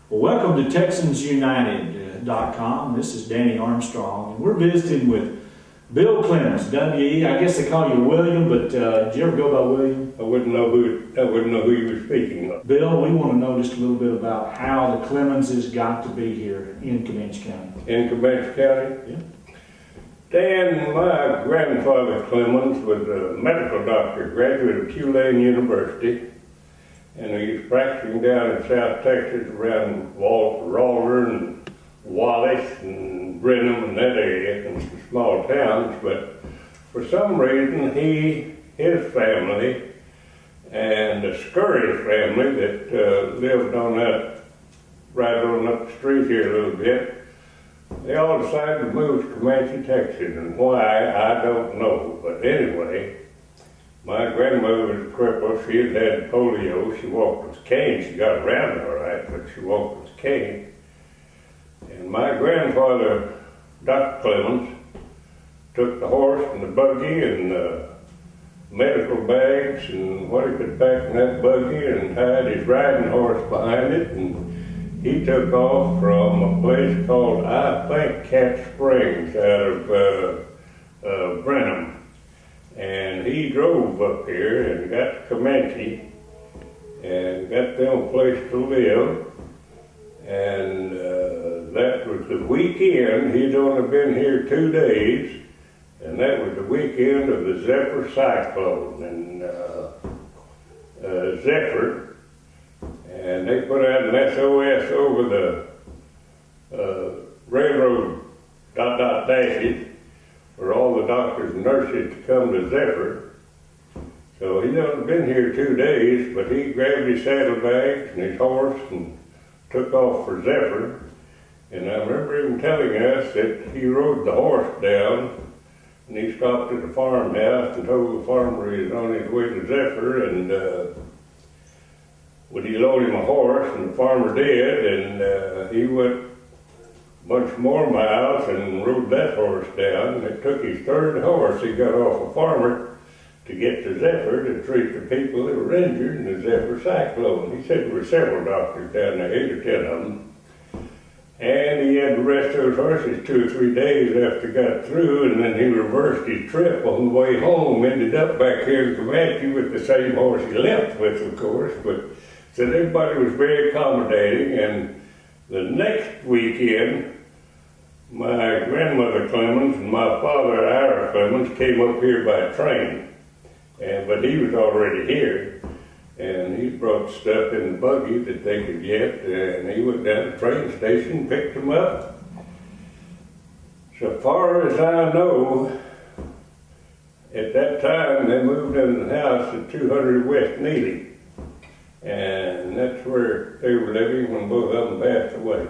Well, welcome to TexansUnited.com. This is Danny Armstrong, and we're visiting with Bill Clemons, W.E. I guess they call you William, but did you ever go by William? I wouldn't know who you were speaking of. Bill, we want to know just a little bit about how the Clemonses got to be here in Comanche County. In Comanche County? Yeah. Dan, my grandfather Clemons was a medical doctor, graduate of Tulane University, and he was practicing down in South Texas around Walter and Wallace and Brenham and that area, and some small towns. But for some reason, his family, and the Scurry family that lived on that, right on up the street here a little bit, they all decided to move to Comanche, Texas, and why, I don't know. But anyway, my grandmother was a cripple. She had had polio. She walked with a cane. She got around all right, but she walked with a cane. And my grandfather, Dr. Clemons, took the horse and the buggy and the medical bags and what he could pack in that buggy and tied his riding horse behind it, and he took off from a place called, I think, Cat Springs out of Brenham. And he drove up here and got to Comanche and got them a place to live. And that was the weekend. He'd only been here 2 days, and that was the weekend of the Zephyr cyclone. And Zephyr, and they put out an SOS over the railroad dashes for all the doctors and nurses to come to Zephyr. So he'd only been here 2 days, but he grabbed his saddlebags and his horse and took off for Zephyr. And I remember him telling us that he rode the horse down, and he stopped at a farmhouse and told the farmer he was on his way to Zephyr, and would he load him a horse, and the farmer did, and he went a bunch more miles and rode that horse down, and it took his third horse he got off a farmer to get to Zephyr to treat the people that were injured in the Zephyr cyclone. He said there were several doctors down there, 8 or 10 of them, and he had to rest those horses 2 or 3 days after he got through, and then he reversed his trip on the way home, ended up back here in Comanche with the same horse he left with, of course, but said everybody was very accommodating. And the next weekend, my grandmother Clemons and my father, Ira Clemons, came up here by train, but he was already here, and he brought stuff in the buggy that they could get, and he went down to the train station, picked them up. So far as I know, at that time they moved into the house at 200 West Neely, and that's where they were living when both of them passed away.